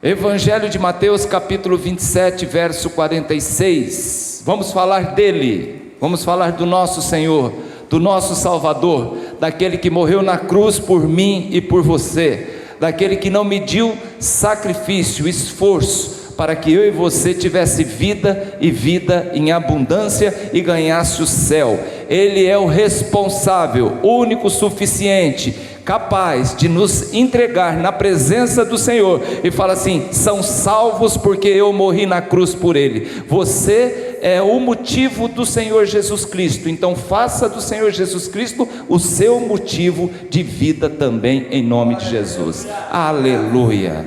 Evangelho de Mateus, capítulo 27, verso 46. Vamos falar dele, vamos falar do nosso Senhor, do nosso Salvador, daquele que morreu na cruz por mim e por você, daquele que não mediu sacrifício, esforço, para que eu e você tivesse vida e vida em abundância e ganhasse o céu. Ele é o responsável, único, suficiente, capaz de nos entregar na presença do Senhor e fala assim: são salvos porque eu morri na cruz por ele. Você é o motivo do Senhor Jesus Cristo, então faça do Senhor Jesus Cristo o seu motivo de vida também, em nome de Jesus. Aleluia,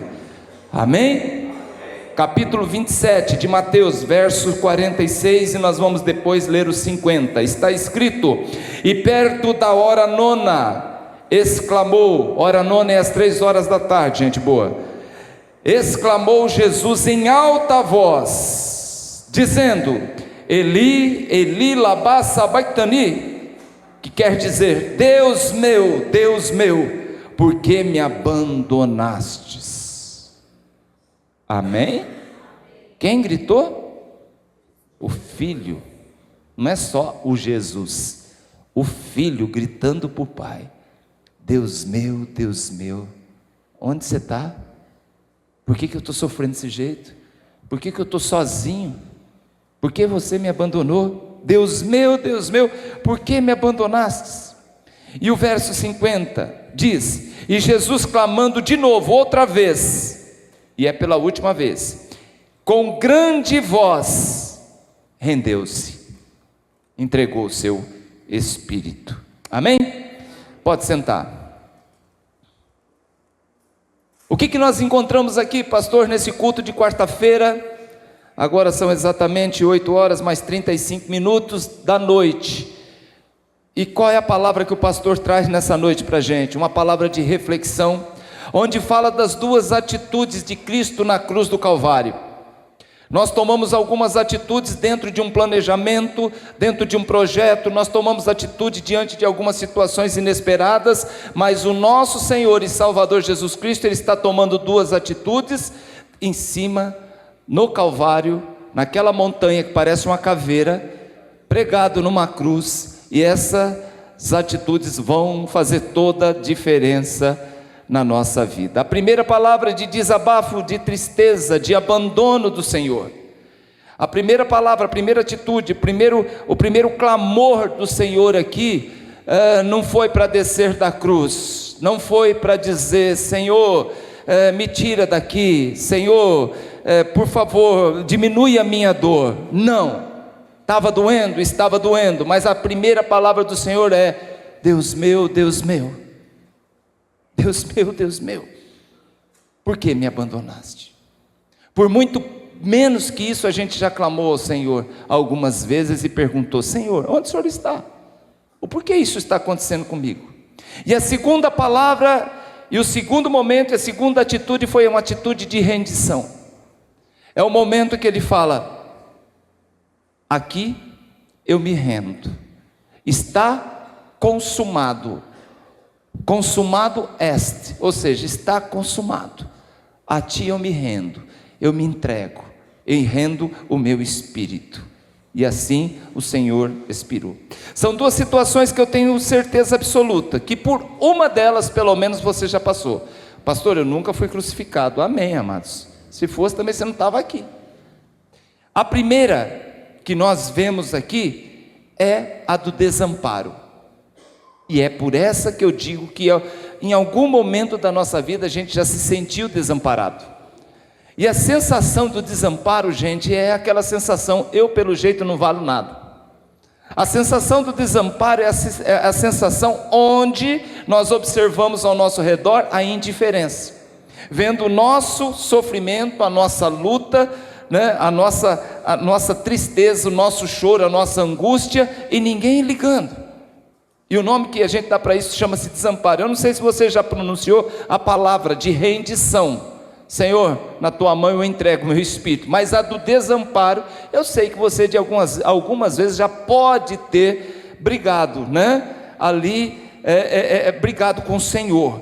amém? Capítulo 27 de Mateus, verso 46, e nós vamos depois ler os 50. Está escrito: e perto da hora nona, exclamou, hora nona é às 3 horas da tarde, gente boa, exclamou Jesus em alta voz, dizendo: Eli, Eli, lama sabachthani, que quer dizer: Deus meu, por que me abandonastes? Amém? Quem gritou? O Filho. Não é só o Jesus, o Filho gritando para o Pai: Deus meu, onde você está? Por que eu estou sofrendo desse jeito? Por que eu estou sozinho? Por que você me abandonou? Deus meu, por que me abandonastes? E o verso 50 diz: e Jesus clamando de novo, outra vez, e é pela última vez, com grande voz, rendeu-se, entregou o seu espírito. Amém? Pode sentar. O que nós encontramos aqui, pastor, nesse culto de quarta-feira? Agora são exatamente 8 horas mais 35 minutos da noite. E qual é a palavra que o pastor traz nessa noite para a gente? Uma palavra de reflexão, onde fala das duas atitudes de Cristo na cruz do Calvário. Nós tomamos algumas atitudes dentro de um planejamento, dentro de um projeto, nós tomamos atitude diante de algumas situações inesperadas, mas o nosso Senhor e Salvador Jesus Cristo, Ele está tomando duas atitudes em cima, no Calvário, naquela montanha que parece uma caveira, pregado numa cruz, e essas atitudes vão fazer toda a diferença na nossa vida. A primeira palavra de desabafo, de tristeza, de abandono do Senhor. A primeira palavra, a primeira atitude, o primeiro clamor do Senhor aqui, não foi para descer da cruz, não foi para dizer: Senhor, me tira daqui, Senhor, por favor, diminui a minha dor. Não, estava doendo, mas a primeira palavra do Senhor é: Deus meu, por que me abandonaste? Por muito menos que isso, a gente já clamou ao Senhor algumas vezes e perguntou: Senhor, onde o Senhor está? O porquê isso está acontecendo comigo? E a segunda palavra, e o segundo momento, a segunda atitude foi uma atitude de rendição. É o momento que ele fala: aqui eu me rendo, está consumado. Consumado est, ou seja, está consumado. A ti eu me rendo, eu me entrego, eu rendo o meu espírito. E assim o Senhor expirou. São duas situações que eu tenho certeza absoluta, que por uma delas pelo menos você já passou. Pastor, eu nunca fui crucificado. Amém, amados. Se fosse também você não estava aqui. A primeira que nós vemos aqui é a do desamparo. E é por essa que eu digo que em algum momento da nossa vida a gente já se sentiu desamparado. E a sensação do desamparo, gente, é aquela sensação: eu pelo jeito não valo nada. A sensação do desamparo é a sensação onde nós observamos ao nosso redor a indiferença, vendo o nosso sofrimento, a nossa luta, né, a nossa tristeza, o nosso choro, a nossa angústia, e ninguém ligando. E o nome que a gente dá para isso chama-se desamparo. Eu não sei se você já pronunciou a palavra de rendição: Senhor, na tua mão eu entrego meu espírito. Mas a do desamparo, eu sei que você de algumas vezes já pode ter brigado, né? Ali, brigado com o Senhor,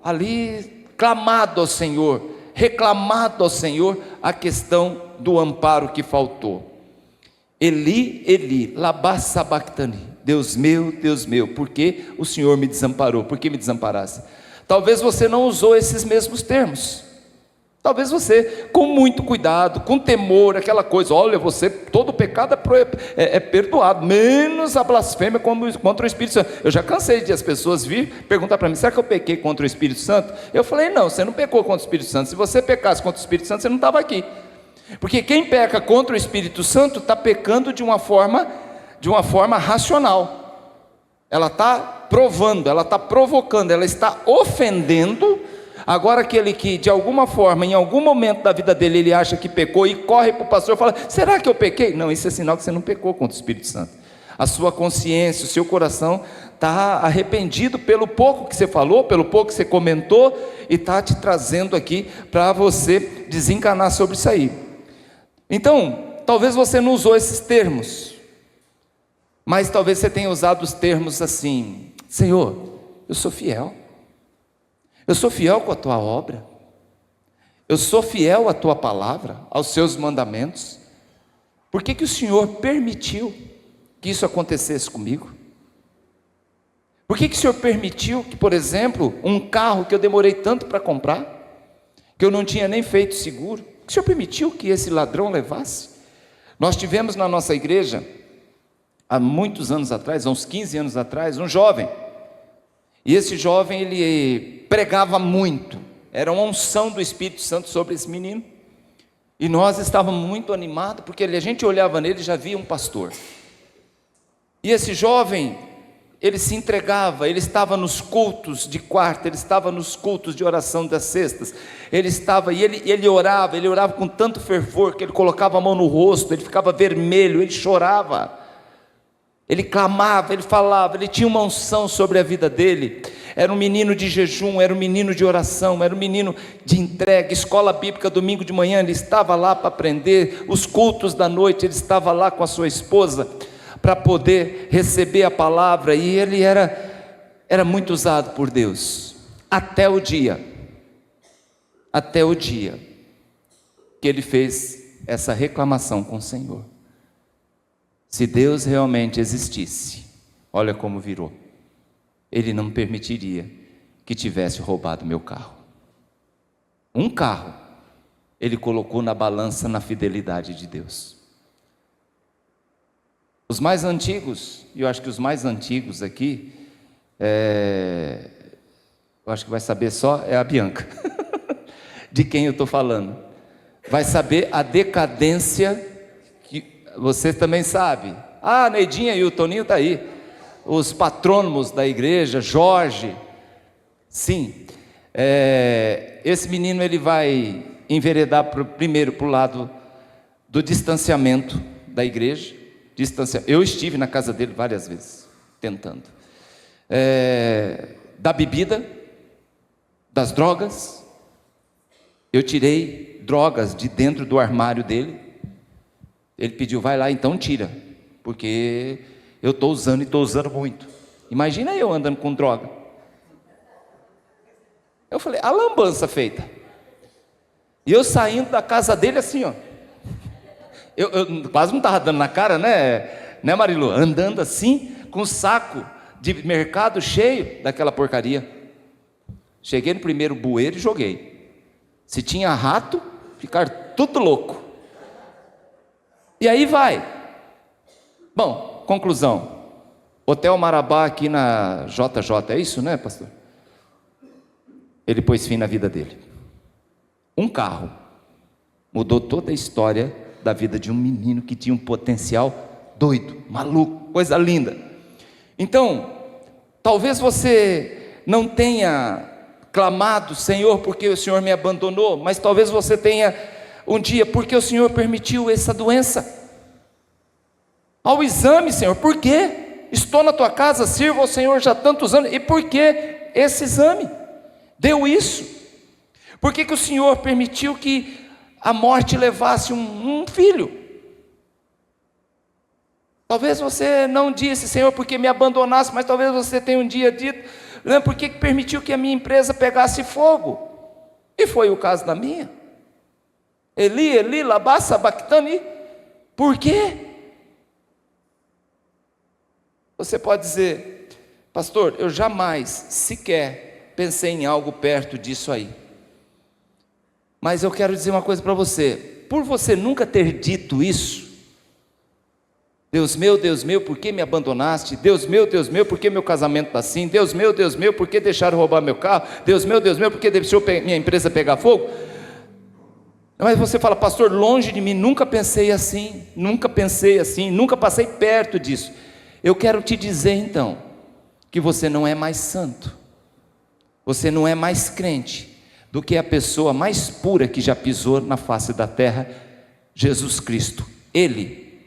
ali clamado ao Senhor, reclamado ao Senhor a questão do amparo que faltou. Eli, Eli, lama sabachthani, Deus meu, por que o Senhor me desamparou? Por que me desamparasse? Talvez você não usou esses mesmos termos. Talvez você, com muito cuidado, com temor, aquela coisa, olha, você, todo pecado é perdoado, menos a blasfêmia contra o Espírito Santo. Eu já cansei de as pessoas vir perguntar para mim, será que eu pequei contra o Espírito Santo? Eu falei, não, você não pecou contra o Espírito Santo. Se você pecasse contra o Espírito Santo, você não estava aqui. Porque quem peca contra o Espírito Santo está pecando de uma forma racional. Ela está provando, ela está provocando, ela está ofendendo. Agora aquele que de alguma forma, em algum momento da vida dele, ele acha que pecou e corre para o pastor e fala, será que eu pequei? Não, isso é sinal que você não pecou contra o Espírito Santo. A sua consciência, o seu coração está arrependido pelo pouco que você falou, pelo pouco que você comentou, e está te trazendo aqui para você desencanar sobre isso aí. Então, talvez você não usou esses termos, mas talvez você tenha usado os termos assim, Senhor, eu sou fiel. Eu sou fiel com a tua obra, eu sou fiel à tua palavra, aos seus mandamentos. Por que o Senhor permitiu que isso acontecesse comigo? Por que o Senhor permitiu que, por exemplo, um carro que eu demorei tanto para comprar, que eu não tinha nem feito seguro, o Senhor permitiu que esse ladrão levasse? Nós tivemos na nossa igreja, há muitos anos atrás, há uns 15 anos atrás, um jovem. E esse jovem, ele pregava muito, era uma unção do Espírito Santo sobre esse menino, e nós estávamos muito animados, porque a gente olhava nele e já via um pastor. E esse jovem, ele se entregava, ele estava nos cultos de quarta, ele estava nos cultos de oração das sextas, ele estava, e ele orava com tanto fervor, que ele colocava a mão no rosto, ele ficava vermelho, ele chorava, ele clamava, ele falava, ele tinha uma unção sobre a vida dele. Era um menino de jejum, era um menino de oração, era um menino de entrega. Escola bíblica, domingo de manhã, ele estava lá para aprender. Os cultos da noite, ele estava lá com a sua esposa, para poder receber a palavra. E ele era muito usado por Deus, até o dia que ele fez essa reclamação com o Senhor. Se Deus realmente existisse, olha como virou. Ele não permitiria que tivesse roubado meu carro. Um carro, ele colocou na balança na fidelidade de Deus. Os mais antigos, e eu acho que os mais antigos aqui, eu acho que vai saber só a Bianca, de quem eu estou falando. Vai saber a decadência, que você também sabe. A Neidinha e o Toninho está aí. Os patrônomos da igreja, Jorge, sim, esse menino ele vai enveredar primeiro para o lado do distanciamento da igreja, eu estive na casa dele várias vezes, tentando, da bebida, das drogas. Eu tirei drogas de dentro do armário dele, ele pediu, vai lá então tira, porque eu estou usando e estou usando muito. Imagina eu andando com droga. Eu falei, a lambança feita. E eu saindo da casa dele assim, ó. Eu quase não estava dando na cara, né Marilu? Andando assim, com o saco de mercado cheio daquela porcaria. Cheguei no primeiro bueiro e joguei. Se tinha rato, ficar tudo louco. E aí vai. Bom, conclusão, Hotel Marabá aqui na JJ, é isso, né, pastor? Ele pôs fim na vida dele. Um carro mudou toda a história da vida de um menino que tinha um potencial doido, maluco, coisa linda. Então, talvez você não tenha clamado, Senhor, porque o Senhor me abandonou, mas talvez você tenha um dia, porque o Senhor permitiu essa doença. Ao exame, Senhor, por quê? Estou na tua casa, sirvo ao Senhor já há tantos anos, e por que esse exame? Deu isso? Por que o Senhor permitiu que a morte levasse um filho? Talvez você não disse, Senhor, porque me abandonasse, mas talvez você tenha um dia dito, por que permitiu que a minha empresa pegasse fogo? E foi o caso da minha. Eli, Eli, lama sabachthani. Por quê? Você pode dizer: pastor, eu jamais sequer pensei em algo perto disso aí. Mas eu quero dizer uma coisa para você: por você nunca ter dito isso, Deus meu, por que me abandonaste? Deus meu, por que meu casamento está assim? Deus meu, por que deixaram roubar meu carro? Deus meu, por que deixou minha empresa pegar fogo? Mas você fala: pastor, longe de mim, nunca pensei assim, nunca passei perto disso. Eu quero te dizer então, que você não é mais santo, você não é mais crente do que a pessoa mais pura que já pisou na face da terra, Jesus Cristo. Ele,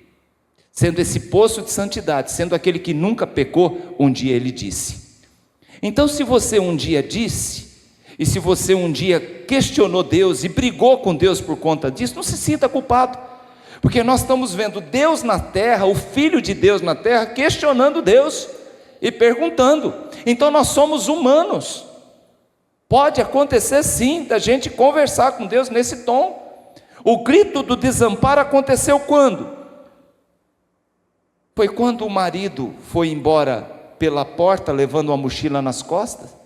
sendo esse poço de santidade, sendo aquele que nunca pecou, um dia ele disse. Então, se você um dia disse, e se você um dia questionou Deus e brigou com Deus por conta disso, não se sinta culpado, porque nós estamos vendo Deus na terra, o Filho de Deus na terra, questionando Deus e perguntando. Então nós somos humanos. Pode acontecer sim, da gente conversar com Deus nesse tom. O grito do desamparo aconteceu quando? Foi quando o marido foi embora pela porta, levando uma mochila nas costas?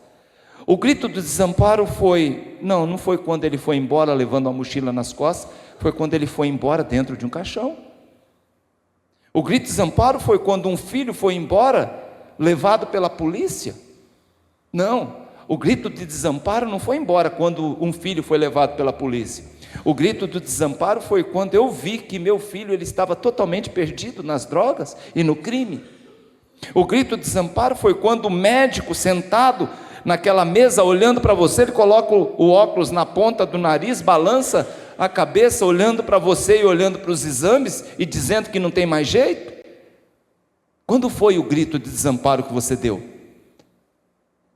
O grito do desamparo foi, não foi quando ele foi embora levando a mochila nas costas, foi quando ele foi embora dentro de um caixão. O grito de desamparo foi quando um filho foi embora, levado pela polícia? Não. O grito de desamparo não foi embora quando um filho foi levado pela polícia. O grito do desamparo foi quando eu vi que meu filho ele estava totalmente perdido nas drogas e no crime. O grito de desamparo foi quando o médico sentado naquela mesa olhando para você, ele coloca o óculos na ponta do nariz, balança a cabeça olhando para você e olhando para os exames e dizendo que não tem mais jeito. Quando foi o grito de desamparo que você deu?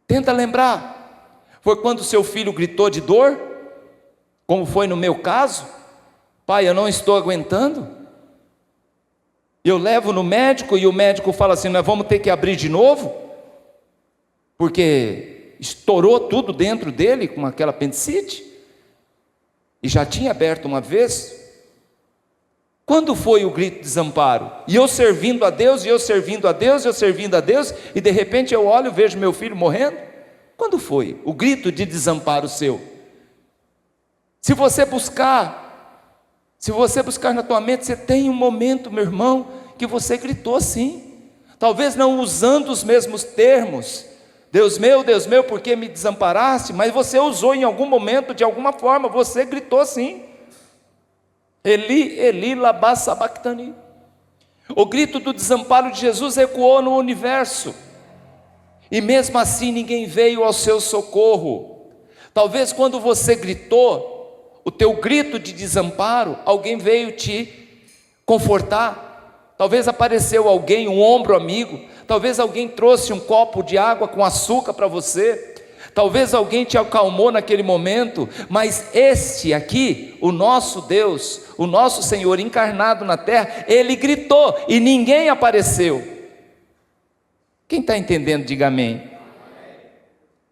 Tenta lembrar. Foi quando seu filho gritou de dor? Como foi no meu caso? Pai, eu não estou aguentando. Eu levo no médico e o médico fala assim: nós vamos ter que abrir de novo, porque estourou tudo dentro dele com aquela apendicite, e já tinha aberto uma vez. Quando foi o grito de desamparo? E eu servindo a Deus, e de repente eu olho e vejo meu filho morrendo? Quando foi o grito de desamparo seu? Se você buscar na tua mente, você tem um momento, meu irmão, que você gritou assim, talvez não usando os mesmos termos, Deus meu, por que me desamparaste? Mas você usou em algum momento, de alguma forma, você gritou assim: Eli, Eli, lama sabachthani. O grito do desamparo de Jesus ecoou no universo, e mesmo assim ninguém veio ao seu socorro. Talvez quando você gritou, o teu grito de desamparo, alguém veio te confortar. Talvez apareceu alguém, um ombro amigo. Talvez alguém trouxe um copo de água com açúcar para você. Talvez alguém te acalmou naquele momento, mas este aqui, o nosso Deus, o nosso Senhor encarnado na terra, Ele gritou e ninguém apareceu. Quem está entendendo, diga amém.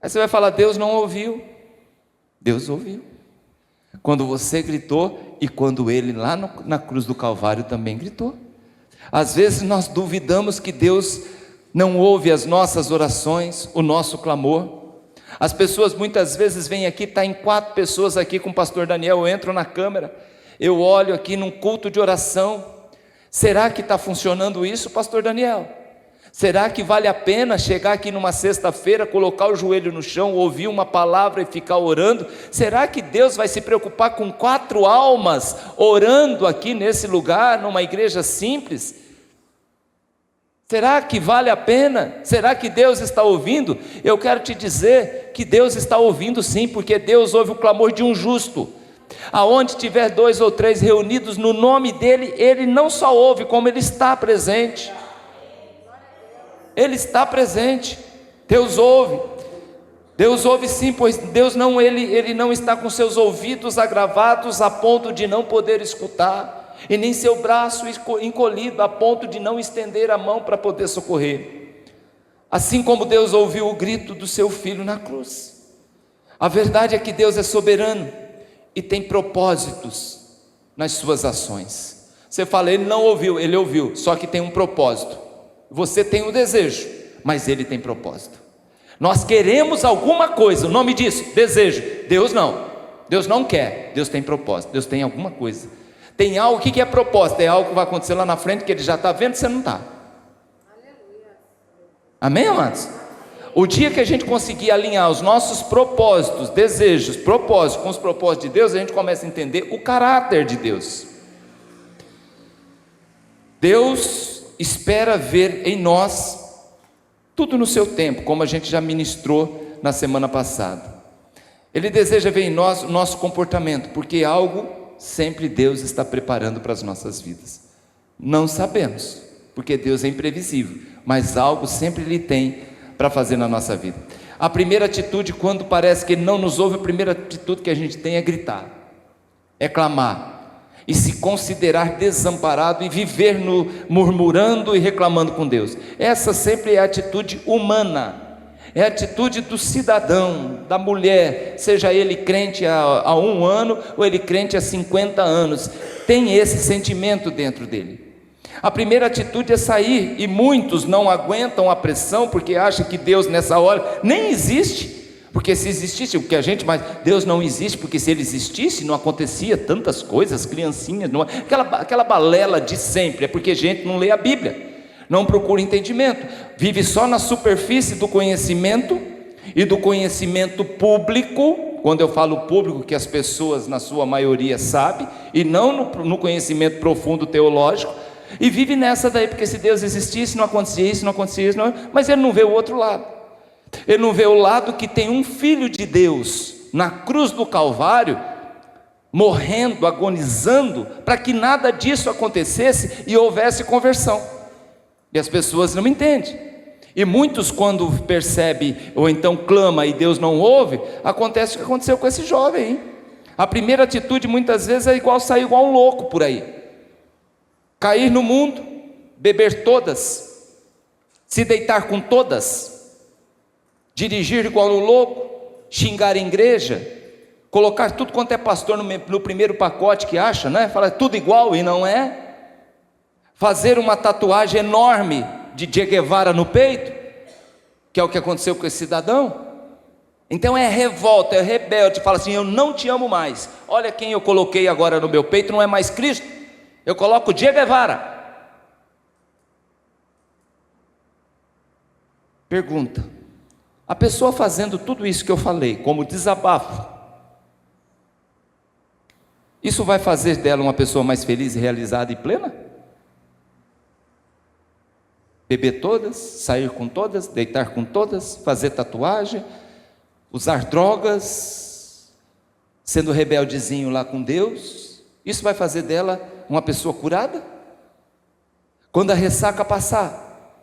Aí você vai falar: Deus não ouviu. Deus ouviu. Quando você gritou e quando Ele lá na cruz do Calvário também gritou. Às vezes nós duvidamos que Deus não ouve as nossas orações, o nosso clamor. As pessoas muitas vezes vêm aqui, está em 4 pessoas aqui com o pastor Daniel, eu entro na câmera, eu olho aqui num culto de oração. Será que está funcionando isso, pastor Daniel? Será que vale a pena chegar aqui numa sexta-feira, colocar o joelho no chão, ouvir uma palavra e ficar orando? Será que Deus vai se preocupar com 4 almas orando aqui nesse lugar, numa igreja simples? Será que vale a pena? Será que Deus está ouvindo? Eu quero te dizer que Deus está ouvindo sim, porque Deus ouve o clamor de um justo. Aonde tiver 2 ou 3 reunidos no nome dEle, Ele não só ouve, como Ele está presente. Ele está presente. Deus ouve sim, pois Deus não, ele não está com seus ouvidos agravados a ponto de não poder escutar, e nem seu braço encolhido a ponto de não estender a mão para poder socorrer. Assim como Deus ouviu o grito do seu filho na cruz. A verdade é que Deus é soberano e tem propósitos nas suas ações. Você fala, ele não ouviu, ele ouviu, só que tem um propósito. Você tem um desejo, mas ele tem propósito. Nós queremos alguma coisa, o nome disso, desejo. Deus não quer, Deus tem propósito, Deus tem alguma coisa. Tem algo, o que é propósito? É algo que vai acontecer lá na frente, que ele já está vendo, você não está. Amém, amados? O dia que a gente conseguir alinhar os nossos propósitos, desejos, propósitos com os propósitos de Deus, a gente começa a entender o caráter de Deus. Deus espera ver em nós tudo no seu tempo, como a gente já ministrou na semana passada. Ele deseja ver em nós o nosso comportamento, porque algo sempre Deus está preparando para as nossas vidas. Não sabemos, porque Deus é imprevisível, mas algo sempre Ele tem para fazer na nossa vida. A primeira atitude, quando parece que Ele não nos ouve, a primeira atitude que a gente tem é gritar, é clamar, e se considerar desamparado e viver murmurando e reclamando com Deus. Essa sempre é a atitude humana, é a atitude do cidadão, da mulher, seja ele crente há 1 ano ou ele crente há 50 anos, tem esse sentimento dentro dele. A primeira atitude é sair, e muitos não aguentam a pressão, porque acham que Deus nessa hora nem existe, porque se existisse, o que a gente, mas Deus não existe, porque se Ele existisse, não acontecia tantas coisas, criancinhas, não, aquela balela de sempre, é porque a gente não lê a Bíblia, não procura entendimento, vive só na superfície do conhecimento, e do conhecimento público, quando eu falo público, que as pessoas na sua maioria sabem, e não no conhecimento profundo teológico, e vive nessa daí, porque se Deus existisse, não acontecia isso, não acontecia isso, não, mas ele não vê o outro lado. Ele não vê o lado que tem um filho de Deus na cruz do Calvário, morrendo, agonizando, para que nada disso acontecesse e houvesse conversão. E as pessoas não entendem. E muitos, quando percebem, ou então clama e Deus não ouve, acontece o que aconteceu com esse jovem, hein? A primeira atitude muitas vezes é sair igual um louco por aí, cair no mundo, beber todas, se deitar com todas, dirigir igual um louco, xingar a igreja, colocar tudo quanto é pastor no primeiro pacote que acha, né? Fala tudo igual e não é. Fazer uma tatuagem enorme de Che Guevara no peito, que é o que aconteceu com esse cidadão. Então é revolta, é rebelde, fala assim, eu não te amo mais, olha quem eu coloquei agora no meu peito, não é mais Cristo, eu coloco Che Guevara. Pergunta, a pessoa fazendo tudo isso que eu falei, como desabafo, isso vai fazer dela uma pessoa mais feliz, realizada e plena? Beber todas, sair com todas, deitar com todas, fazer tatuagem, usar drogas, sendo rebeldezinho lá com Deus, isso vai fazer dela uma pessoa curada? Quando a ressaca passar,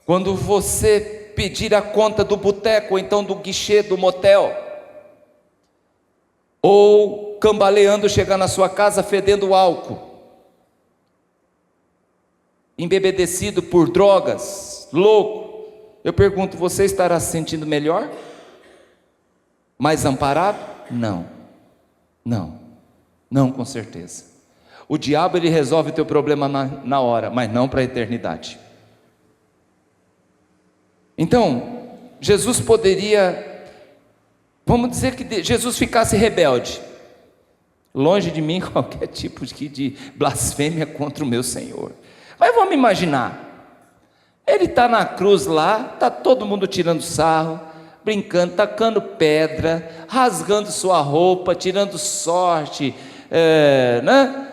quando você pedir a conta do boteco, ou então do guichê do motel, ou cambaleando chegar na sua casa fedendo álcool, embebedecido por drogas, louco, eu pergunto, você estará se sentindo melhor? Mais amparado? Não com certeza. O diabo ele resolve o teu problema na hora, mas não para a eternidade. Então, Jesus poderia, vamos dizer que Jesus ficasse rebelde, longe de mim qualquer tipo de blasfêmia contra o meu Senhor, mas vamos imaginar, ele está na cruz lá, está todo mundo tirando sarro, brincando, tacando pedra, rasgando sua roupa, tirando sorte, né?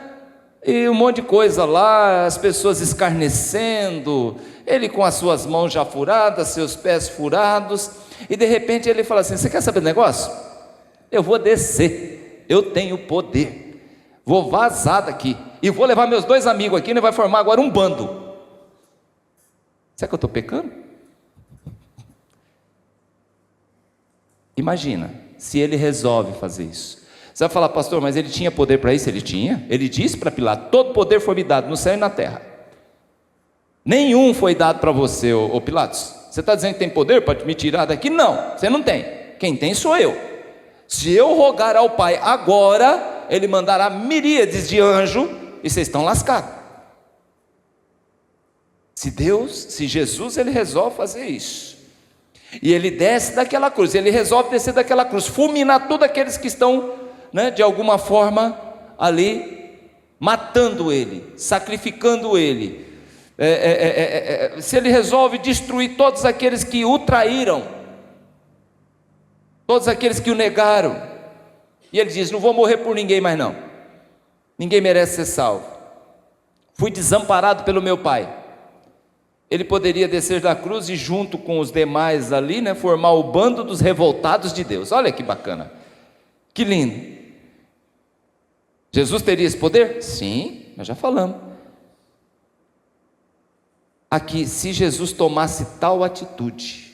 E um monte de coisa lá, as pessoas escarnecendo, ele com as suas mãos já furadas, seus pés furados, e de repente ele fala assim, você quer saber do negócio? Eu vou descer, eu tenho poder, vou vazar daqui, e vou levar meus 2 amigos aqui, e vai formar agora um bando. Será que eu estou pecando? Imagina, se ele resolve fazer isso. Você vai falar, pastor, mas ele tinha poder para isso? Ele tinha. Ele disse para Pilatos, todo poder foi me dado no céu e na terra. Nenhum foi dado para você, ô Pilatos. Você está dizendo que tem poder para me tirar daqui? Não, você não tem. Quem tem sou eu. Se eu rogar ao Pai agora, Ele mandará miríades de anjos e vocês estão lascados. Se Jesus, ele resolve fazer isso, e ele desce daquela cruz, ele resolve descer daquela cruz, fulminar todos aqueles que estão, de alguma forma, ali, matando ele, sacrificando ele, se ele resolve destruir todos aqueles que o traíram, todos aqueles que o negaram, e ele diz: não vou morrer por ninguém mais não, ninguém merece ser salvo, fui desamparado pelo meu Pai. Ele poderia descer da cruz e junto com os demais ali, formar o bando dos revoltados de Deus. Olha que bacana, que lindo. Jesus teria esse poder? Sim, nós já falamos. Aqui, se Jesus tomasse tal atitude,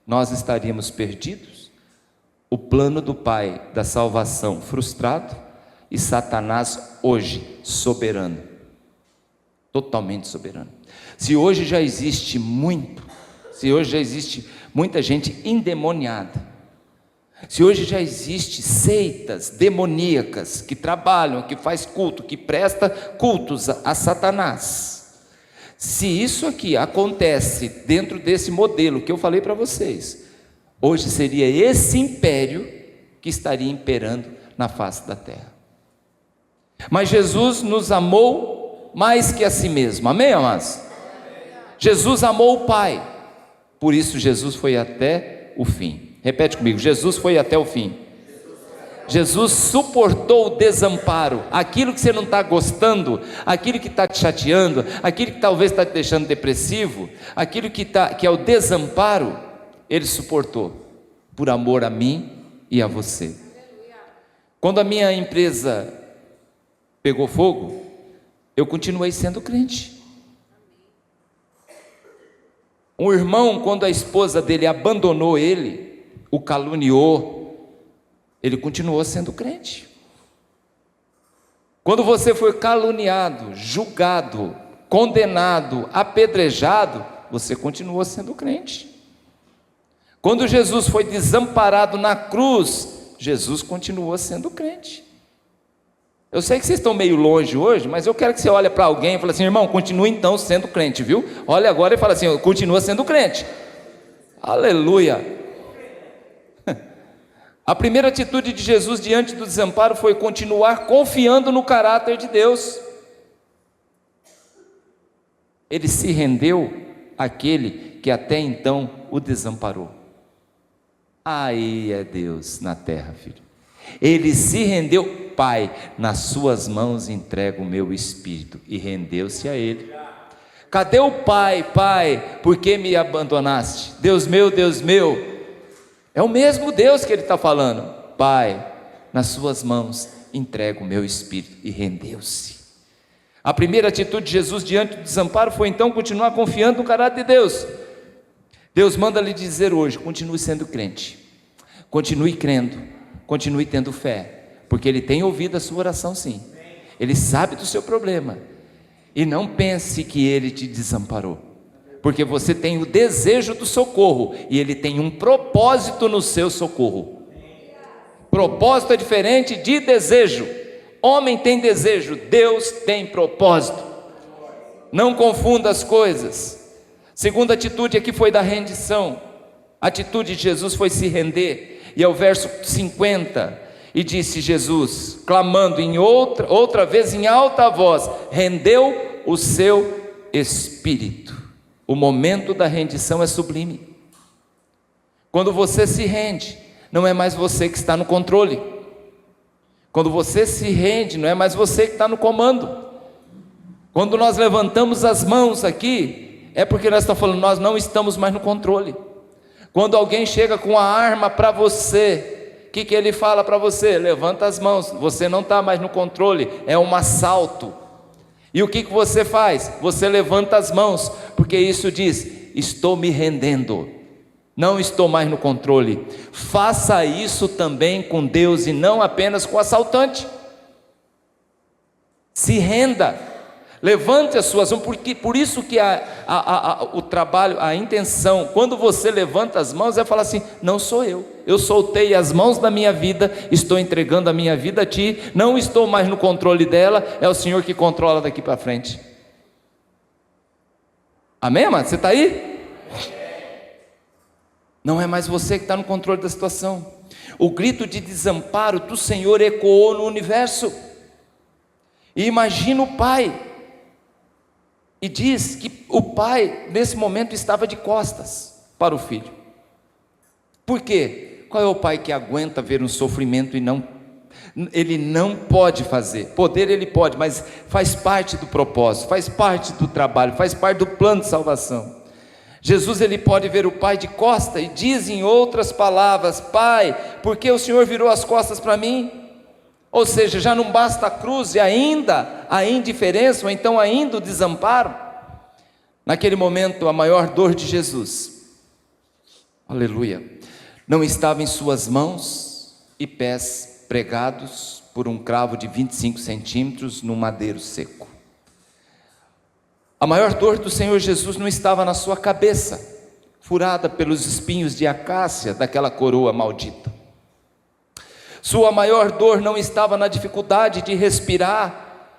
nós estaríamos perdidos, o plano do Pai da salvação frustrado, e Satanás hoje soberano, totalmente soberano. Se hoje já existe muita gente endemoniada, se hoje já existe seitas demoníacas que trabalham, que faz culto, que presta cultos a Satanás, se isso aqui acontece dentro desse modelo que eu falei para vocês, hoje seria esse império que estaria imperando na face da terra. Mas Jesus nos amou mais que a si mesmo, amém, amados? Jesus amou o Pai, por isso Jesus foi até o fim. Repete comigo: Jesus foi até o fim. Jesus suportou o desamparo, aquilo que você não está gostando, aquilo que está te chateando, aquilo que talvez está te deixando depressivo, aquilo que é o desamparo, Ele suportou, por amor a mim e a você. Quando a minha empresa pegou fogo, eu continuei sendo crente. Um irmão, quando a esposa dele abandonou ele, o caluniou, ele continuou sendo crente. Quando você foi caluniado, julgado, condenado, apedrejado, você continuou sendo crente. Quando Jesus foi desamparado na cruz, Jesus continuou sendo crente. Eu sei que vocês estão meio longe hoje, mas eu quero que você olhe para alguém e fale assim: irmão, continue então sendo crente, viu? Olha agora e fala assim: continua sendo crente. Aleluia. A primeira atitude de Jesus diante do desamparo foi continuar confiando no caráter de Deus. Ele se rendeu àquele que até então o desamparou. Aí é Deus na terra, filho. Ele se rendeu: Pai, nas suas mãos entrego o meu espírito, e rendeu-se a ele. Cadê o Pai? Pai, por que me abandonaste? Deus meu, é o mesmo Deus que ele está falando. Pai, nas suas mãos entrego o meu espírito, e rendeu-se. A primeira atitude de Jesus diante do desamparo foi então continuar confiando no caráter de Deus. Deus manda lhe dizer hoje: continue sendo crente, continue crendo, continue tendo fé, porque Ele tem ouvido a sua oração sim, Ele sabe do seu problema, e não pense que Ele te desamparou, porque você tem o desejo do socorro, e Ele tem um propósito no seu socorro. Propósito é diferente de desejo. Homem tem desejo, Deus tem propósito. Não confunda as coisas. Segunda atitude aqui foi da rendição. A atitude de Jesus foi se render, e é o verso 50, e disse Jesus, clamando outra vez em alta voz, rendeu o seu espírito. O momento da rendição é sublime. Quando você se rende, não é mais você que está no controle. Quando você se rende, não é mais você que está no comando. Quando nós levantamos as mãos aqui, é porque nós estamos falando: nós não estamos mais no controle. Quando alguém chega com a arma para você, o que ele fala para você? Levanta as mãos, você não está mais no controle, é um assalto. E o que você faz? Você levanta as mãos, porque isso diz: estou me rendendo, não estou mais no controle. Faça isso também com Deus, e não apenas com o assaltante. Se renda, Levante as suas mãos, porque por isso que o trabalho, a intenção, quando você levanta as mãos, é falar assim: não sou eu soltei as mãos da minha vida, estou entregando a minha vida a Ti, não estou mais no controle dela, é o Senhor que controla daqui para frente. Amém, amado? Você está aí? Não é mais você que está no controle da situação. O grito de desamparo do Senhor ecoou no universo. E imagina o pai, e diz que o pai nesse momento estava de costas para o filho. Por quê? Qual é o pai que aguenta ver um sofrimento e ele não pode fazer? Poder ele pode, mas faz parte do propósito, faz parte do trabalho, faz parte do plano de salvação. Jesus, ele pode ver o pai de costas e diz em outras palavras: Pai, por que o Senhor virou as costas para mim? Ou seja, já não basta a cruz e ainda a indiferença, ou então ainda o desamparo. Naquele momento, a maior dor de Jesus, aleluia, não estava em suas mãos e pés pregados por um cravo de 25 centímetros num madeiro seco. A maior dor do Senhor Jesus não estava na sua cabeça, furada pelos espinhos de acácia daquela coroa maldita. Sua maior dor não estava na dificuldade de respirar,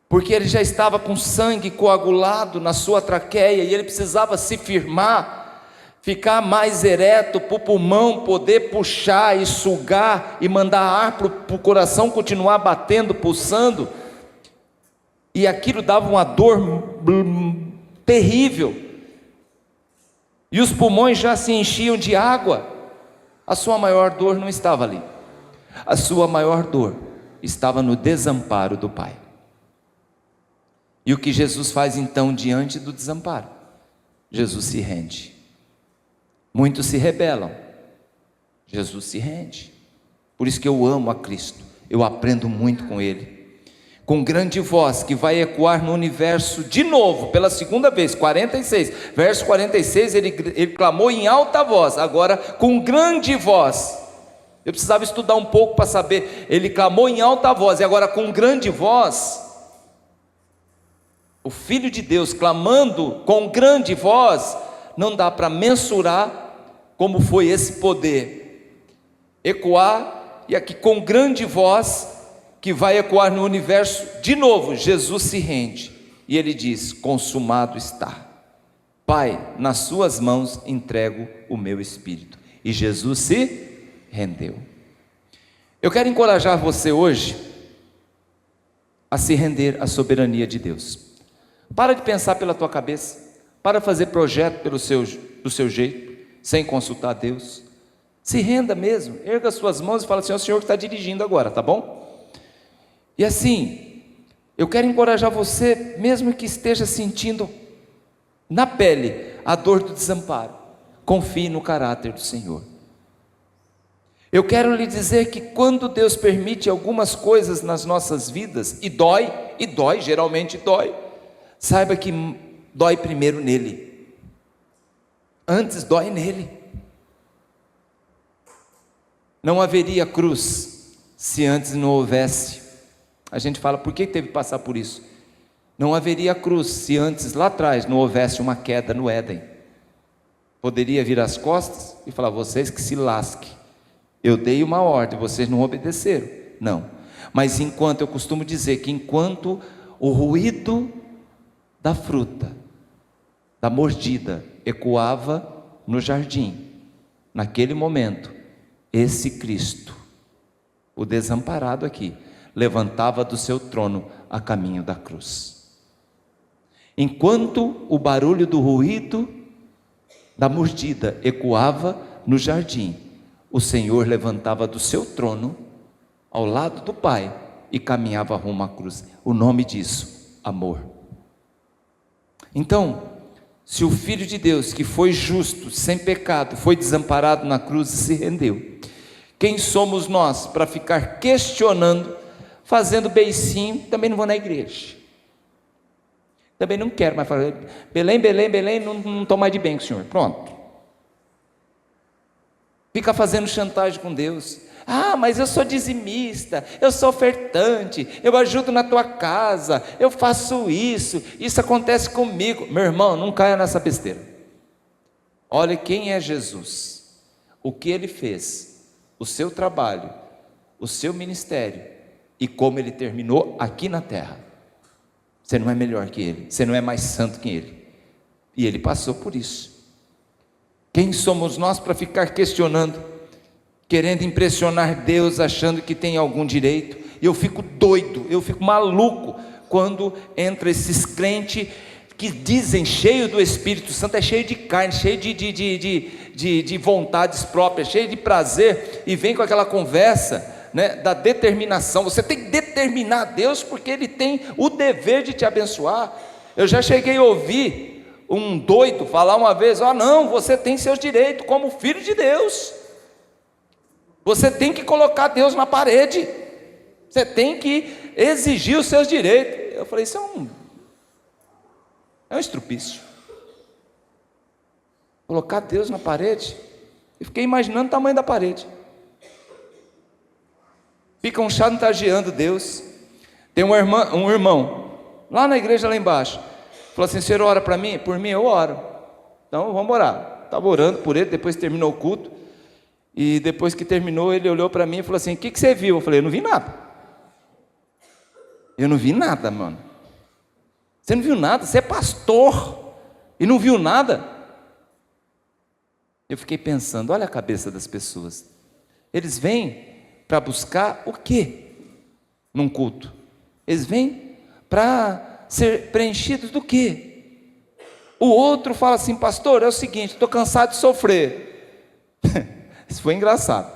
porque ele já estava com sangue coagulado na sua traqueia e ele precisava se firmar, ficar mais ereto para o pulmão poder puxar e sugar e mandar ar para o coração continuar batendo, pulsando. E aquilo dava uma dor terrível, e os pulmões já se enchiam de água. A sua maior dor não estava ali, a sua maior dor estava no desamparo do Pai. E o que Jesus faz então diante do desamparo? Jesus se rende. Muitos se rebelam, Jesus se rende. Por isso que eu amo a Cristo, eu aprendo muito com Ele. Com grande voz que vai ecoar no universo de novo, pela segunda vez, 46, verso 46, ele clamou em alta voz, agora com grande voz. Eu precisava estudar um pouco para saber, ele clamou em alta voz, e agora com grande voz, o Filho de Deus clamando com grande voz, não dá para mensurar como foi esse poder, ecoar, e aqui com grande voz, que vai ecoar no universo de novo, Jesus se rende, e ele diz: consumado está. Pai, nas suas mãos entrego o meu espírito. E Jesus se rendeu. Eu quero encorajar você hoje a se render à soberania de Deus. Para de pensar pela tua cabeça, para de fazer projeto do seu jeito, sem consultar Deus. Se renda mesmo, erga as suas mãos e fala assim: é o Senhor que está dirigindo agora, tá bom? E assim, eu quero encorajar você, mesmo que esteja sentindo na pele a dor do desamparo, confie no caráter do Senhor. Eu quero lhe dizer que quando Deus permite algumas coisas nas nossas vidas, e dói, geralmente dói, saiba que dói primeiro nele, antes dói nele. Não haveria cruz se antes não houvesse. A gente fala: por que teve que passar por isso? Não haveria cruz se antes, lá atrás, não houvesse uma queda no Éden. Poderia vir as costas e falar: vocês que se lasquem, eu dei uma ordem, vocês não obedeceram. Não, mas eu costumo dizer que enquanto o ruído da fruta, da mordida, ecoava no jardim, naquele momento, esse Cristo, o desamparado aqui, levantava do seu trono a caminho da cruz. Enquanto o barulho do ruído da mordida ecoava no jardim, o Senhor levantava do seu trono ao lado do Pai e caminhava rumo à cruz. O nome disso, amor. Então, se o Filho de Deus, que foi justo, sem pecado, foi desamparado na cruz e se rendeu, quem somos nós para ficar questionando, fazendo beicinho? Também não vou na igreja, também não quero mais fazer Belém, não estou mais de bem com o Senhor, pronto. Fica fazendo chantagem com Deus: Ah, mas eu sou dizimista, eu sou ofertante, eu ajudo na tua casa, eu faço isso acontece comigo. Meu irmão, não caia nessa besteira. Olha quem é Jesus, o que Ele fez, o seu trabalho, o seu ministério e como Ele terminou aqui na terra. Você não é melhor que Ele, você não é mais santo que Ele, e Ele passou por isso. Quem somos nós para ficar questionando, querendo impressionar Deus, achando que tem algum direito? Eu fico doido, eu fico maluco quando entra esses crentes que dizem cheio do Espírito Santo, é cheio de carne, cheio de vontades próprias, cheio de prazer, e vem com aquela conversa, né, da determinação. Você tem que determinar a Deus, porque Ele tem o dever de te abençoar. Eu já cheguei a ouvir um doido falar uma vez: não, você tem seus direitos como filho de Deus, você tem que colocar Deus na parede, você tem que exigir os seus direitos. Eu falei: isso é um estrupício, colocar Deus na parede. E fiquei imaginando o tamanho da parede. Ficam chantageando Deus. Tem um irmão lá na igreja lá embaixo, falou assim: senhor, ora para mim? Por mim eu oro. Então vamos orar. Estava orando por ele, depois terminou o culto, e depois que terminou, ele olhou para mim e falou assim: o que você viu? Eu falei: eu não vi nada. Eu não vi nada, mano. Você não viu nada? Você é pastor e não viu nada? Eu fiquei pensando, olha a cabeça das pessoas. Eles vêm para buscar o quê num culto? Eles vêm para ser preenchidos do quê? O outro fala assim: pastor, é o seguinte, estou cansado de sofrer. Isso foi engraçado.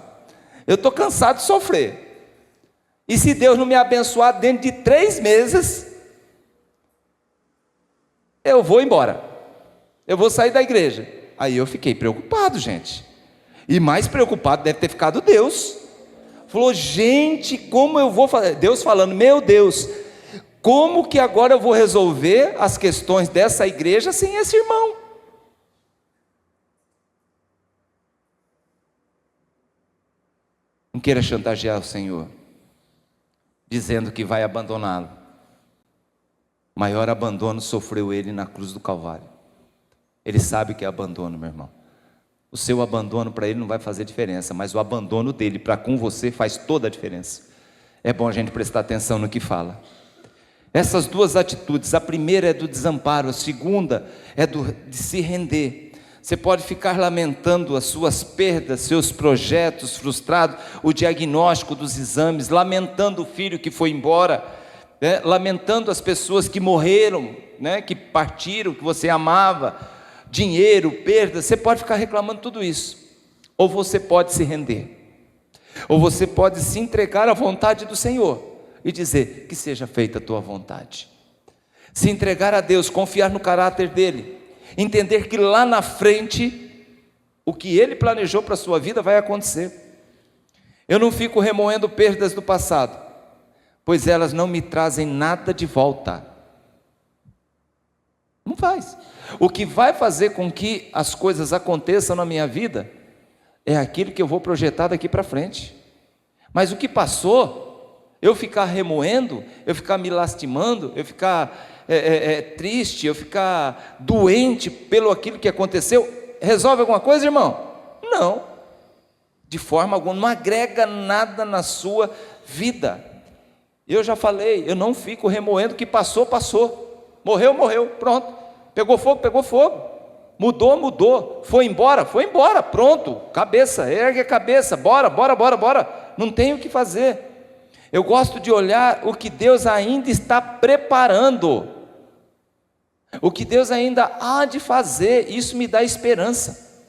Eu estou cansado de sofrer, e se Deus não me abençoar dentro de 3 meses, eu vou embora, eu vou sair da igreja. Aí eu fiquei preocupado, gente, e mais preocupado deve ter ficado Deus. Falou: gente, como eu vou fazer? Deus falando: meu Deus, como que agora eu vou resolver as questões dessa igreja sem esse irmão? Não queira chantagear o Senhor, dizendo que vai abandoná-lo. Maior abandono sofreu Ele na cruz do Calvário. Ele sabe o que é abandono, meu irmão. O seu abandono para Ele não vai fazer diferença, mas o abandono dele para com você faz toda a diferença. É bom a gente prestar atenção no que fala. Essas 2 atitudes, a primeira é do desamparo, a segunda é de se render. Você pode ficar lamentando as suas perdas, seus projetos frustrados, o diagnóstico dos exames, lamentando o filho que foi embora, né? Lamentando as pessoas que morreram, né? Que partiram, que você amava, dinheiro, perdas. Você pode ficar reclamando tudo isso, ou você pode se render, ou você pode se entregar à vontade do Senhor e dizer: que seja feita a tua vontade. Se entregar a Deus, confiar no caráter dEle, entender que lá na frente, o que Ele planejou para a sua vida vai acontecer. Eu não fico remoendo perdas do passado, pois elas não me trazem nada de volta. Não faz. O que vai fazer com que as coisas aconteçam na minha vida é aquilo que eu vou projetar daqui para frente. Mas o que passou, eu ficar remoendo, eu ficar me lastimando, eu ficar triste, eu ficar doente pelo aquilo que aconteceu, resolve alguma coisa, irmão? Não, de forma alguma, não agrega nada na sua vida. Eu já falei, eu não fico remoendo. O que passou, passou, morreu, morreu, pronto, pegou fogo, mudou, foi embora, pronto, cabeça, ergue a cabeça, bora, não tem o que fazer. Eu gosto de olhar o que Deus ainda está preparando, o que Deus ainda há de fazer. Isso me dá esperança.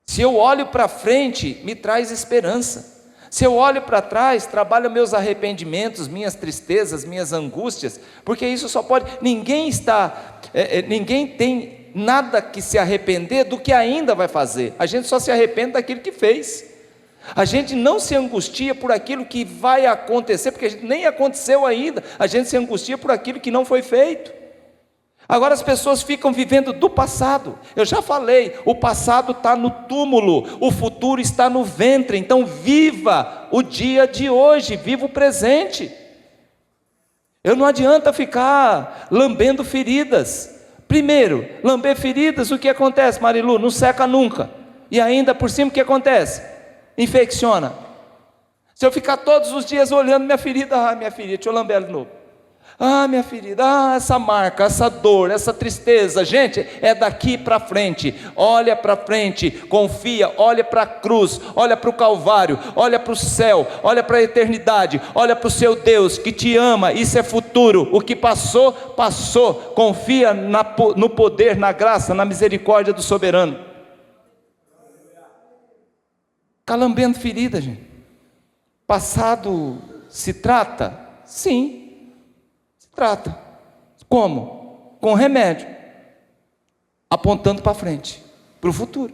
Se eu olho para frente, me traz esperança. Se eu olho para trás, trabalho meus arrependimentos, minhas tristezas, minhas angústias, porque isso só pode, ninguém tem nada que se arrepender do que ainda vai fazer. A gente só se arrepende daquilo que fez. A gente não se angustia por aquilo que vai acontecer, porque a gente nem aconteceu ainda. A gente se angustia por aquilo que não foi feito. Agora as pessoas ficam vivendo do passado. Eu já falei, o passado está no túmulo, o futuro está no ventre. Então viva o dia de hoje, viva o presente. Eu não adianta ficar lambendo feridas. Primeiro, lamber feridas, o que acontece, Marilu? Não seca nunca. E ainda por cima o que acontece? Infecciona. Se eu ficar todos os dias olhando minha ferida, minha ferida, deixa eu lamber ela de novo. Minha ferida, essa marca, essa dor, essa tristeza. Gente, é daqui para frente. Olha para frente, confia, olha para a cruz, olha para o Calvário, olha para o céu, olha para a eternidade, olha para o seu Deus que te ama. Isso é futuro. O que passou, passou. Confia no poder, na graça, na misericórdia do soberano. Calambendo ferida, gente. Passado se trata? Sim. Trata. Como? Com remédio, apontando para frente, para o futuro.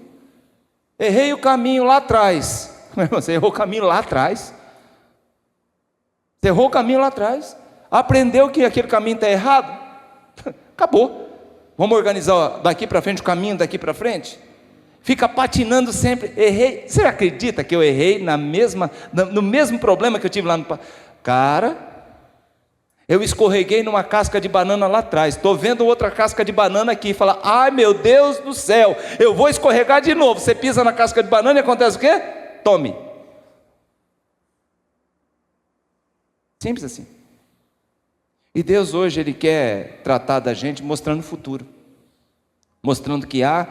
Errei o caminho lá atrás. Você errou o caminho lá atrás. Você errou o caminho lá atrás. Aprendeu que aquele caminho está errado. Acabou. Vamos organizar daqui para frente o caminho daqui para frente? Fica patinando sempre. Errei. Você acredita que eu errei no mesmo problema que eu tive lá no passado? Cara, eu escorreguei numa casca de banana lá atrás, estou vendo outra casca de banana aqui, fala, ai meu Deus do céu, eu vou escorregar de novo. Você pisa na casca de banana e acontece o quê? Tome. Simples assim. E Deus hoje, Ele quer tratar da gente mostrando o futuro, mostrando que há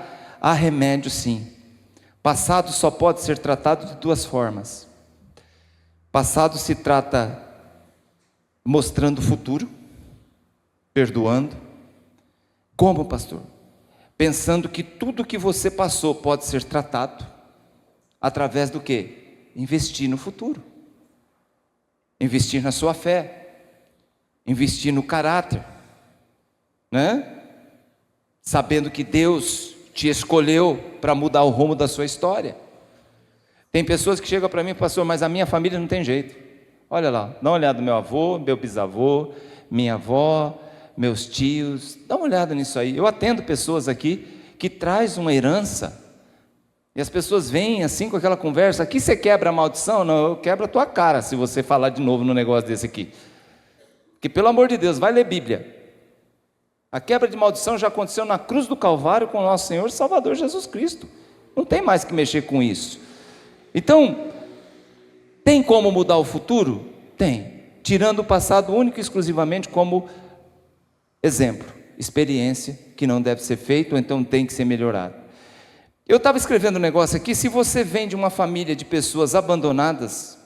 remédio sim. Passado só pode ser tratado de duas formas. Passado se trata mostrando o futuro, perdoando. Como, pastor? Pensando que tudo que você passou pode ser tratado através do quê? Investir no futuro, investir na sua fé, investir no caráter, né? Sabendo que Deus te escolheu para mudar o rumo da sua história. Tem pessoas que chegam para mim, pastor, mas a minha família não tem jeito. Olha lá, dá uma olhada no meu avô, meu bisavô, minha avó, meus tios, dá uma olhada nisso aí. Eu atendo pessoas aqui que traz uma herança, e as pessoas vêm assim com aquela conversa, aqui você quebra a maldição? Não, eu quebro a tua cara se você falar de novo no negócio desse aqui. Porque pelo amor de Deus, vai ler Bíblia. A quebra de maldição já aconteceu na cruz do Calvário com o nosso Senhor e Salvador Jesus Cristo. Não tem mais que mexer com isso. Então, tem como mudar o futuro? Tem. Tirando o passado único e exclusivamente como exemplo, experiência que não deve ser feita, ou então tem que ser melhorado. Eu estava escrevendo um negócio aqui, se você vem de uma família de pessoas abandonadas,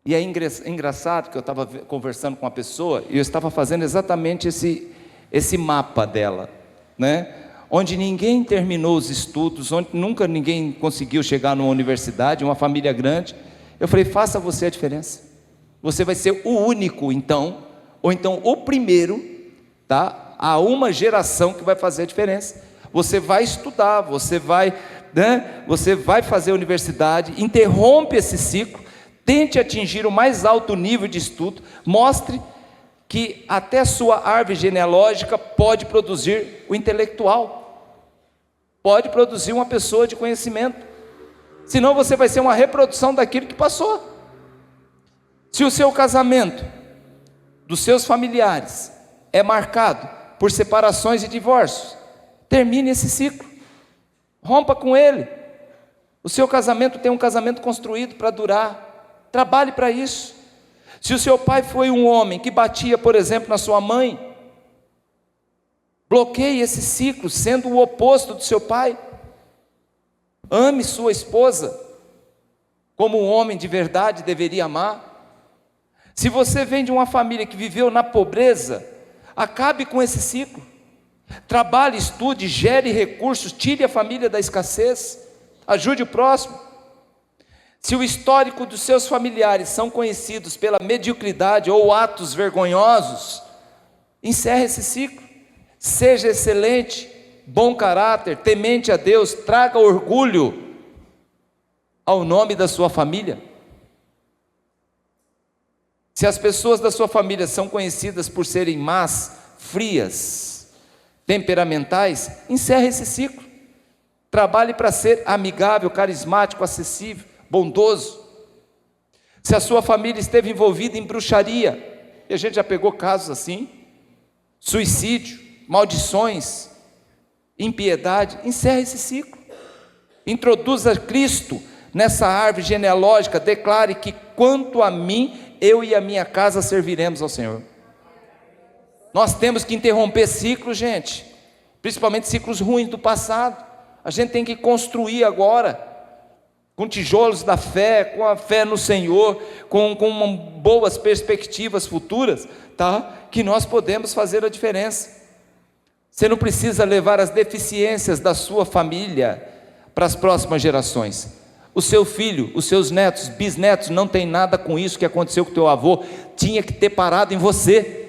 e é engraçado que eu estava conversando com uma pessoa, e eu estava fazendo exatamente esse mapa dela, né? Onde ninguém terminou os estudos, onde nunca ninguém conseguiu chegar numa universidade, uma família grande. Eu falei, faça você a diferença. Você vai ser o único então, ou então o primeiro, tá? Há uma geração que vai fazer a diferença. Você vai estudar, você vai fazer a universidade, interrompe esse ciclo, tente atingir o mais alto nível de estudo, mostre que até sua árvore genealógica pode produzir o intelectual, pode produzir uma pessoa de conhecimento. Senão você vai ser uma reprodução daquilo que passou. Se o seu casamento, dos seus familiares, é marcado por separações e divórcios, termine esse ciclo, rompa com ele. O seu casamento tem um casamento construído para durar, trabalhe para isso. Se o seu pai foi um homem que batia, por exemplo, na sua mãe, bloqueie esse ciclo, sendo o oposto do seu pai. Ame sua esposa como um homem de verdade deveria amar. Se você vem de uma família que viveu na pobreza, acabe com esse ciclo. Trabalhe, estude, gere recursos, tire a família da escassez, ajude o próximo. Se o histórico dos seus familiares são conhecidos pela mediocridade ou atos vergonhosos, encerre esse ciclo. Seja excelente, bom caráter, temente a Deus, traga orgulho ao nome da sua família. Se as pessoas da sua família são conhecidas por serem más, frias, temperamentais, encerre esse ciclo. Trabalhe para ser amigável, carismático, acessível, bondoso. Se a sua família esteve envolvida em bruxaria, e a gente já pegou casos assim, suicídio, maldições, impiedade, encerre esse ciclo. Introduza Cristo nessa árvore genealógica, declare que quanto a mim, eu e a minha casa serviremos ao Senhor. Nós temos que interromper ciclos, gente, principalmente ciclos ruins do passado. A gente tem que construir agora, com tijolos da fé, com a fé no Senhor, com boas perspectivas futuras, tá? Que nós podemos fazer a diferença. Você não precisa levar as deficiências da sua família para as próximas gerações. O seu filho, os seus netos, bisnetos, não tem nada com isso que aconteceu com o teu avô. Tinha que ter parado em você.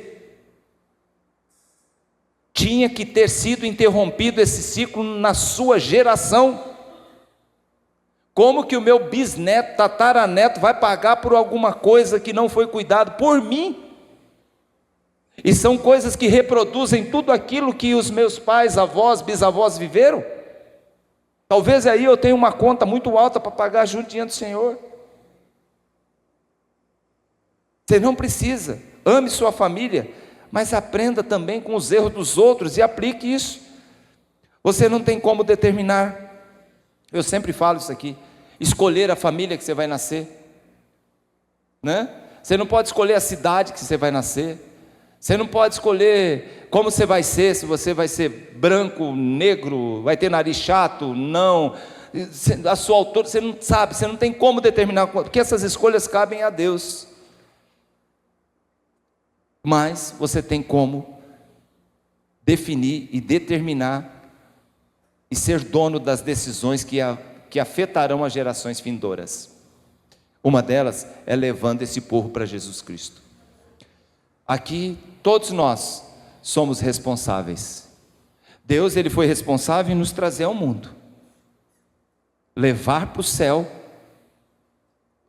Tinha que ter sido interrompido esse ciclo na sua geração. Como que o meu bisneto, tataraneto vai pagar por alguma coisa que não foi cuidado por mim? E são coisas que reproduzem tudo aquilo que os meus pais, avós, bisavós viveram. Talvez aí eu tenha uma conta muito alta para pagar junto diante do Senhor. Você não precisa, ame sua família, mas aprenda também com os erros dos outros e aplique isso. Você não tem como determinar, eu sempre falo isso aqui, escolher a família que você vai nascer, né? Você não pode escolher a cidade que você vai nascer, você não pode escolher como você vai ser, se você vai ser branco, negro, vai ter nariz chato, não, a sua altura, você não sabe, você não tem como determinar, porque essas escolhas cabem a Deus. Mas você tem como definir e determinar e ser dono das decisões que afetarão as gerações vindouras. Uma delas é levando esse povo para Jesus Cristo. Aqui todos nós somos responsáveis. Deus, Ele foi responsável em nos trazer ao mundo. Levar para o céu,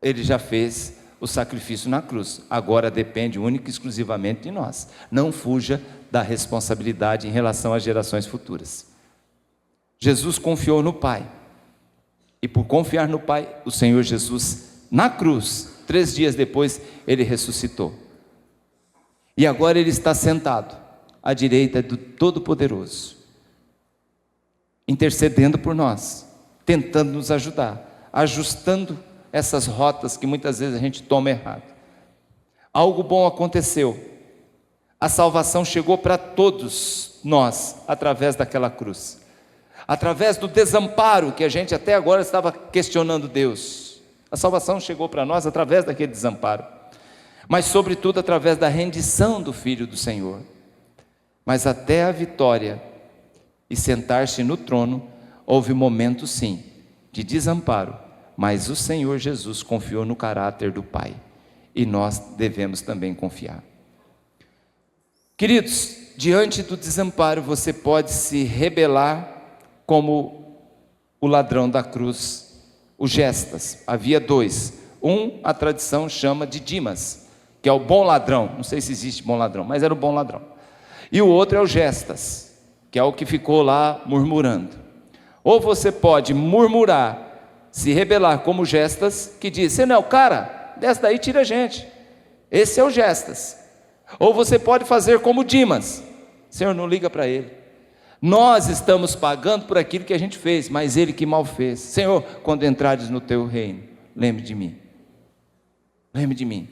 Ele já fez o sacrifício na cruz. Agora depende única e exclusivamente de nós. Não fuja da responsabilidade em relação às gerações futuras. Jesus confiou no Pai. E por confiar no Pai, o Senhor Jesus, na cruz, 3 dias depois, Ele ressuscitou. E agora Ele está sentado à direita do Todo-Poderoso, intercedendo por nós, tentando nos ajudar, ajustando essas rotas que muitas vezes a gente toma errado. Algo bom aconteceu. A salvação chegou para todos nós, através daquela cruz. Através do desamparo, que a gente até agora estava questionando Deus. A salvação chegou para nós através daquele desamparo. Mas sobretudo através da rendição do Filho do Senhor. Mas até a vitória e sentar-se no trono, houve um momento sim, de desamparo. Mas o Senhor Jesus confiou no caráter do Pai, e nós devemos também confiar. Queridos, diante do desamparo você pode se rebelar como o ladrão da cruz, o Gestas. Havia 2, a tradição chama de Dimas, que é o bom ladrão, não sei se existe bom ladrão, mas era o bom ladrão, e o outro é o Gestas, que é o que ficou lá murmurando. Ou você pode murmurar, se rebelar como Gestas, que diz, você não é o cara, desce daí, tira a gente, esse é o Gestas. Ou você pode fazer como Dimas, Senhor, não liga para ele, nós estamos pagando por aquilo que a gente fez, mas ele que mal fez. Senhor, quando entrares no teu reino, lembre de mim, lembre de mim.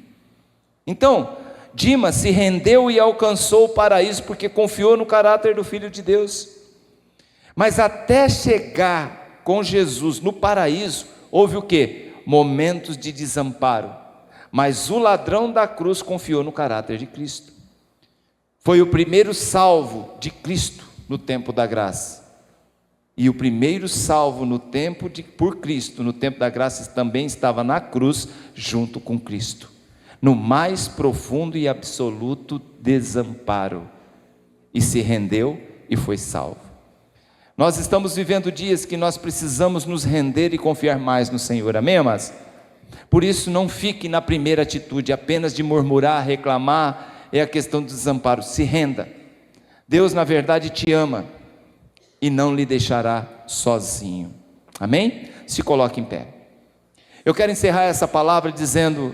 Então, Dimas se rendeu e alcançou o paraíso, porque confiou no caráter do Filho de Deus. Mas até chegar com Jesus no paraíso, houve o quê? Momentos de desamparo. Mas o ladrão da cruz confiou no caráter de Cristo. Foi o primeiro salvo de Cristo no tempo da graça. E o primeiro salvo por Cristo, no tempo da graça, também estava na cruz, junto com Cristo. No mais profundo e absoluto desamparo. E se rendeu e foi salvo. Nós estamos vivendo dias que nós precisamos nos render e confiar mais no Senhor, amém, amados? Por isso não fique na primeira atitude, apenas de murmurar, reclamar, é a questão do desamparo, se renda, Deus na verdade te ama e não lhe deixará sozinho. Amém? Se coloque em pé. Eu quero encerrar essa palavra dizendo: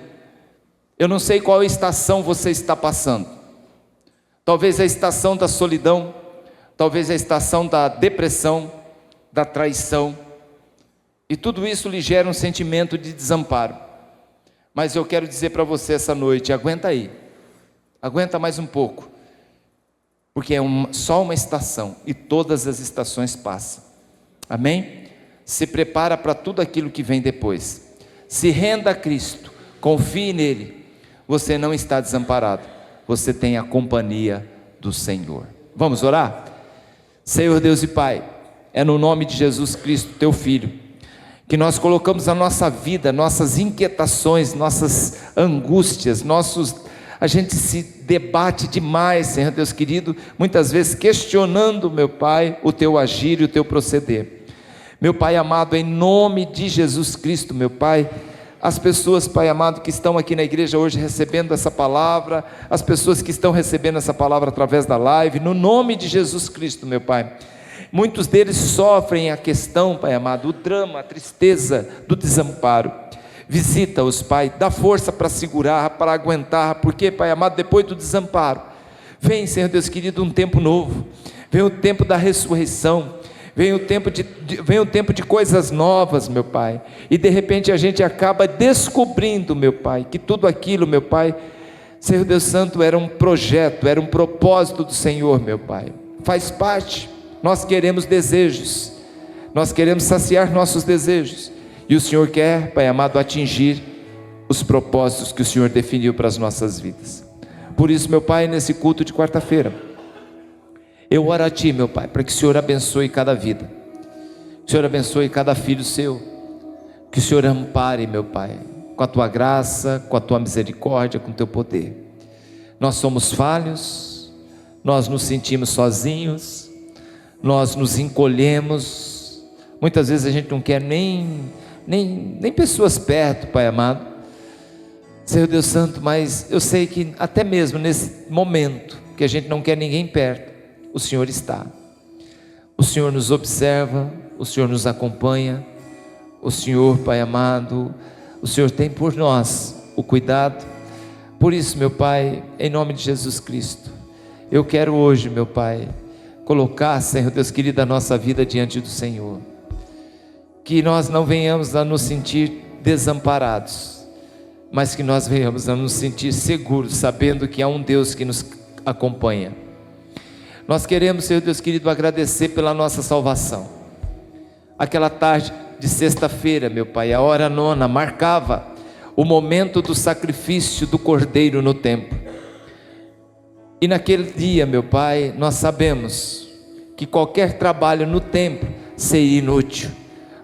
eu não sei qual estação você está passando. Talvez a estação da solidão, talvez a estação da depressão, da traição, e tudo isso lhe gera um sentimento de desamparo. Mas eu quero dizer para você essa noite: aguenta aí, aguenta mais um pouco, porque é só uma estação, e todas as estações passam. Amém? Se prepara para tudo aquilo que vem depois. Se renda a Cristo, confie nele. Você não está desamparado, você tem a companhia do Senhor. Vamos orar? Senhor Deus e Pai, é no nome de Jesus Cristo, teu Filho, que nós colocamos a nossa vida, nossas inquietações, nossas angústias, a gente se debate demais, Senhor Deus querido, muitas vezes questionando, meu Pai, o teu agir e o teu proceder. Meu Pai amado, em nome de Jesus Cristo, meu Pai, as pessoas, Pai amado, que estão aqui na igreja hoje recebendo essa palavra, as pessoas que estão recebendo essa palavra através da live, no nome de Jesus Cristo, meu Pai, muitos deles sofrem a questão, Pai amado, o drama, a tristeza do desamparo. Visita-os, Pai, dá força para segurar, para aguentar, porque, Pai amado, depois do desamparo, vem, Senhor Deus querido, um tempo novo, vem o tempo da ressurreição, vem o tempo de coisas novas, meu Pai, e de repente a gente acaba descobrindo, meu Pai, que tudo aquilo, meu Pai, Senhor Deus Santo, era um projeto, era um propósito do Senhor, meu Pai, faz parte. Nós queremos desejos, nós queremos saciar nossos desejos, e o Senhor quer, Pai amado, atingir os propósitos que o Senhor definiu para as nossas vidas. Por isso, meu Pai, nesse culto de quarta-feira, eu oro a Ti, meu Pai, para que o Senhor abençoe cada vida, que o Senhor abençoe cada filho seu, que o Senhor ampare, meu Pai, com a Tua graça, com a Tua misericórdia, com o Teu poder. Nós somos falhos, nós nos sentimos sozinhos, nós nos encolhemos, muitas vezes a gente não quer nem pessoas perto, Pai amado, Senhor Deus Santo, mas eu sei que até mesmo nesse momento, que a gente não quer ninguém perto, o Senhor está, o Senhor nos observa, o Senhor nos acompanha, o Senhor, Pai amado, o Senhor tem por nós o cuidado. Por isso, meu Pai, em nome de Jesus Cristo, eu quero hoje, meu Pai, colocar, Senhor Deus querido, a nossa vida diante do Senhor, que nós não venhamos a nos sentir desamparados, mas que nós venhamos a nos sentir seguros, sabendo que há um Deus que nos acompanha. Nós queremos, Senhor Deus querido, agradecer pela nossa salvação. Aquela tarde de sexta-feira, meu Pai, a hora nona, marcava o momento do sacrifício do Cordeiro no templo. E naquele dia, meu Pai, nós sabemos que qualquer trabalho no templo seria inútil,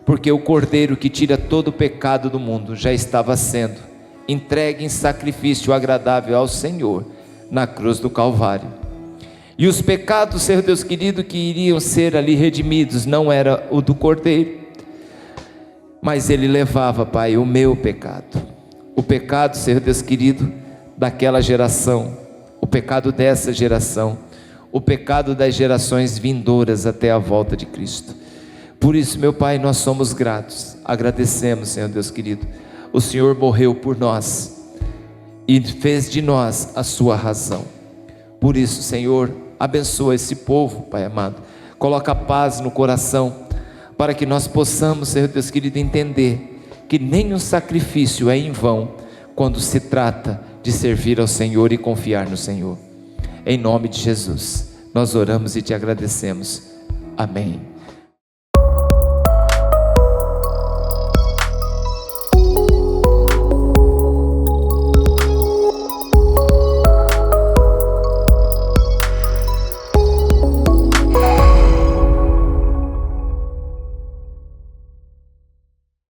porque o Cordeiro que tira todo o pecado do mundo já estava sendo entregue em sacrifício agradável ao Senhor na cruz do Calvário. E os pecados, Senhor Deus querido, que iriam ser ali redimidos, não era o do Cordeiro, mas ele levava, Pai, o meu pecado, o pecado, Senhor Deus querido, daquela geração, o pecado dessa geração, o pecado das gerações vindouras até a volta de Cristo. Por isso, meu Pai, nós somos gratos, agradecemos, Senhor Deus querido, o Senhor morreu por nós e fez de nós a sua razão. Por isso, Senhor, abençoa esse povo, Pai amado, coloca paz no coração, para que nós possamos, Senhor Deus querido, entender que nenhum sacrifício é em vão, quando se trata de servir ao Senhor e confiar no Senhor. Em nome de Jesus, nós oramos e te agradecemos. Amém.